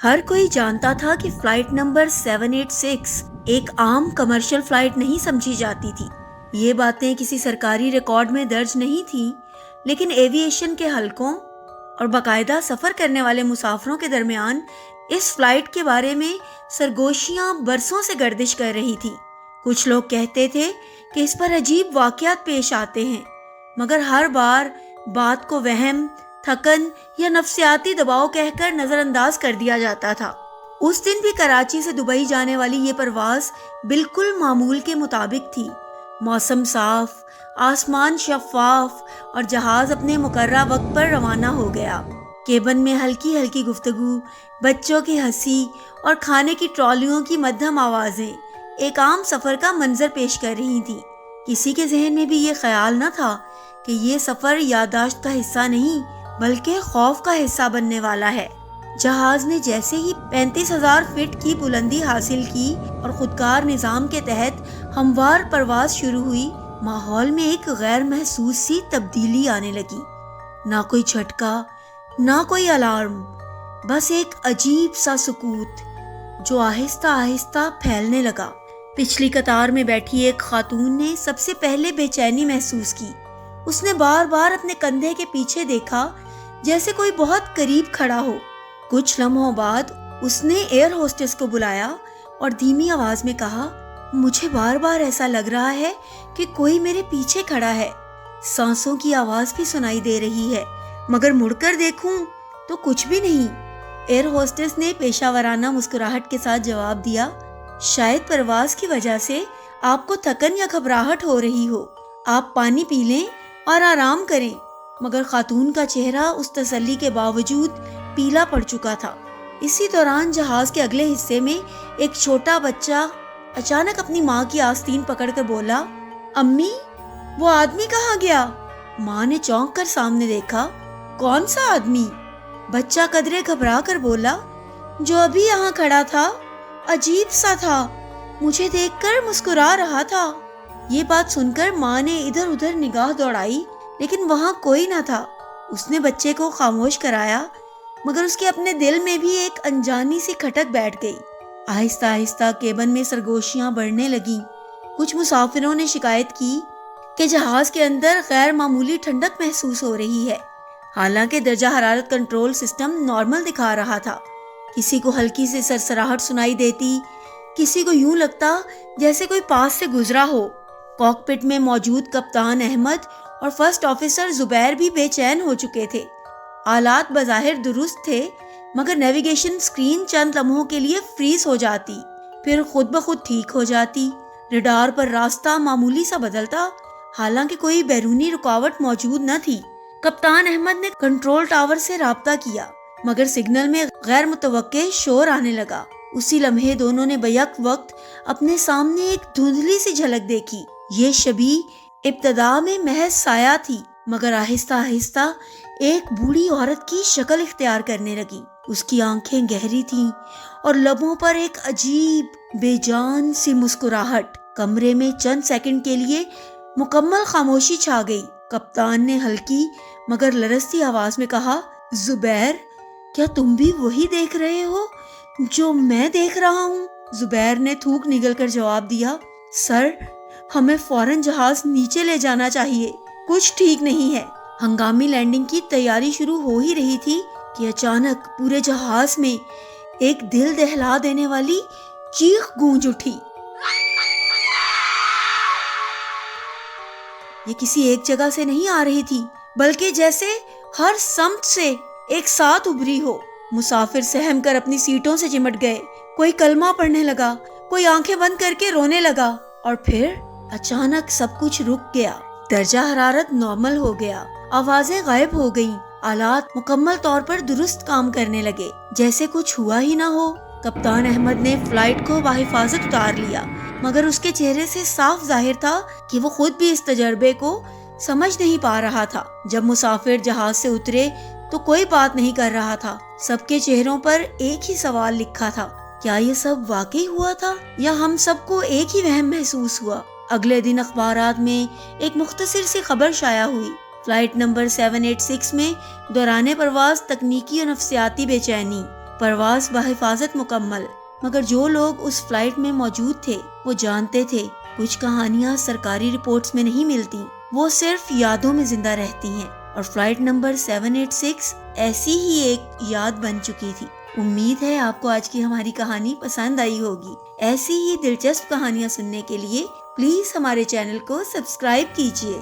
ہر کوئی جانتا تھا کہ فلائٹ نمبر 786 ایک عام کمرشل فلائٹ نہیں سمجھی جاتی تھی۔ یہ باتیں کسی سرکاری ریکارڈ میں درج نہیں تھیں، لیکن ایویشن کے حلقوں اور باقاعدہ سفر کرنے والے مسافروں کے درمیان اس فلائٹ کے بارے میں سرگوشیاں برسوں سے گردش کر رہی تھی۔ کچھ لوگ کہتے تھے کہ اس پر عجیب واقعات پیش آتے ہیں، مگر ہر بار بات کو وہم، تھکن یا نفسیاتی دباؤ کہہ کر نظر انداز کر دیا جاتا تھا۔ اس دن بھی کراچی سے دبئی جانے والی یہ پرواز بالکل معمول کے مطابق تھی۔ موسم صاف، آسمان شفاف اور جہاز اپنے مقررہ وقت پر روانہ ہو گیا۔ کیبن میں ہلکی ہلکی گفتگو، بچوں کی ہنسی اور کھانے کی ٹرالیوں کی مدھم آوازیں ایک عام سفر کا منظر پیش کر رہی تھیں۔ کسی کے ذہن میں بھی یہ خیال نہ تھا کہ یہ سفر یادداشت کا حصہ نہیں بلکہ خوف کا حصہ بننے والا ہے۔ جہاز نے جیسے ہی 35,000 فٹ کی بلندی حاصل کی اور خودکار نظام کے تحت ہموار پرواز شروع ہوئی، ماحول میں ایک غیر محسوس سی تبدیلی آنے لگی۔ نہ کوئی جھٹکا، نہ کوئی الارم، بس ایک عجیب سا سکوت جو آہستہ آہستہ پھیلنے لگا۔ پچھلی قطار میں بیٹھی ایک خاتون نے سب سے پہلے بے چینی محسوس کی۔ اس نے بار بار اپنے کندھے کے پیچھے دیکھا، جیسے کوئی بہت قریب کھڑا ہو۔ کچھ لمحوں بعد اس نے ایئر ہوسٹس کو بلایا اور دھیمی آواز میں کہا، مجھے بار بار ایسا لگ رہا ہے کہ کوئی میرے پیچھے کھڑا ہے۔ سانسوں کی آواز بھی سنائی دے رہی ہے، مگر مڑ کر دیکھوں تو کچھ بھی نہیں۔ ایئر ہوسٹس نے پیشہ ورانہ مسکراہٹ کے ساتھ جواب دیا، شاید پرواز کی وجہ سے آپ کو تھکن یا گھبراہٹ ہو رہی ہو، آپ پانی پی لیں اور آرام کریں۔ مگر خاتون کا چہرہ اس تسلی کے باوجود پیلا پڑ چکا تھا۔ اسی دوران جہاز کے اگلے حصے میں ایک چھوٹا بچہ اچانک اپنی ماں کی آستین پکڑ کر بولا، امی، وہ آدمی کہاں گیا؟ ماں نے چونک کر سامنے دیکھا۔ کون سا آدمی؟ بچہ قدرے گھبرا کر بولا، جو ابھی یہاں کھڑا تھا، عجیب سا تھا، مجھے دیکھ کر مسکرا رہا تھا۔ یہ بات سن کر ماں نے ادھر ادھر نگاہ دوڑائی، لیکن وہاں کوئی نہ تھا۔ اس نے بچے کو خاموش کرایا، مگر اس کے اپنے دل میں بھی ایک انجانی سی کھٹک بیٹھ گئی۔ آہستہ آہستہ کیبن میں سرگوشیاں بڑھنے لگیں۔ کچھ مسافروں نے شکایت کی کہ جہاز کے اندر غیر معمولی ٹھنڈک محسوس ہو رہی ہے، حالانکہ درجہ حرارت کنٹرول سسٹم نارمل دکھا رہا تھا۔ کسی کو ہلکی سی سرسراہٹ سنائی دیتی، کسی کو یوں لگتا جیسے کوئی پاس سے گزرا ہو۔ کاک پٹ میں موجود کپتان احمد اور فرسٹ آفیسر زبیر بھی بے چین ہو چکے تھے۔ آلات بظاہر درست تھے، مگر نیویگیشن سکرین چند لمحوں کے لیے فریز ہو جاتی، پھر خود بخود ٹھیک ہو جاتی۔ ریڈار پر راستہ معمولی سا بدلتا، حالانکہ کوئی بیرونی رکاوٹ موجود نہ تھی۔ کپتان احمد نے کنٹرول ٹاور سے رابطہ کیا، مگر سگنل میں غیر متوقع شور آنے لگا۔ اسی لمحے دونوں نے بیک وقت اپنے سامنے ایک دھندلی سی جھلک دیکھی۔ یہ شبیہ ابتدا میں محض سایہ تھی، مگر آہستہ آہستہ ایک بوڑھی عورت کی شکل اختیار کرنے لگی۔ اس کی آنکھیں گہری تھیں اور لبوں پر ایک عجیب بے جان سی مسکراہٹ۔ کمرے میں چند سیکنڈ کے لیے مکمل خاموشی چھا گئی۔ کپتان نے ہلکی مگر لرزتی آواز میں کہا، زبیر، کیا تم بھی وہی دیکھ رہے ہو جو میں دیکھ رہا ہوں؟ زبیر نے تھوک نگل کر جواب دیا، سر، ہمیں فوراً جہاز نیچے لے جانا چاہیے، کچھ ٹھیک نہیں ہے۔ ہنگامی لینڈنگ کی تیاری شروع ہو ہی رہی تھی کہ اچانک پورے جہاز میں ایک دل دہلا دینے والی چیخ گونج اٹھی۔ یہ کسی ایک جگہ سے نہیں آ رہی تھی، بلکہ جیسے ہر سمت سے ایک ساتھ ابھری ہو۔ مسافر سہم کر اپنی سیٹوں سے چمٹ گئے، کوئی کلمہ پڑھنے لگا، کوئی آنکھیں بند کر کے رونے لگا، اور پھر اچانک سب کچھ رک گیا۔ درجہ حرارت نارمل ہو گیا، آوازیں غائب ہو گئیں، آلات مکمل طور پر درست کام کرنے لگے، جیسے کچھ ہوا ہی نہ ہو۔ کپتان احمد نے فلائٹ کو بحفاظت اتار لیا، مگر اس کے چہرے سے صاف ظاہر تھا کہ وہ خود بھی اس تجربے کو سمجھ نہیں پا رہا تھا۔ جب مسافر جہاز سے اترے تو کوئی بات نہیں کر رہا تھا، سب کے چہروں پر ایک ہی سوال لکھا تھا، کیا یہ سب واقعی ہوا تھا یا ہم سب کو ایک ہی وہم محسوس ہوا؟ اگلے دن اخبارات میں ایک مختصر سی خبر شائع ہوئی، فلائٹ نمبر 786 میں دوران پرواز تکنیکی اور نفسیاتی بے چینی، پرواز بحفاظت مکمل، مگر جو لوگ اس فلائٹ میں موجود تھے وہ جانتے تھے کچھ کہانیاں سرکاری رپورٹس میں نہیں ملتی، وہ صرف یادوں میں زندہ رہتی ہیں، اور فلائٹ نمبر 786 ایسی ہی ایک یاد بن چکی تھی۔ امید ہے آپ کو آج کی ہماری کہانی پسند آئی ہوگی۔ ایسی ہی دلچسپ کہانیاں سننے کے لیے پلیز ہمارے چینل کو سبسکرائب کیجیے۔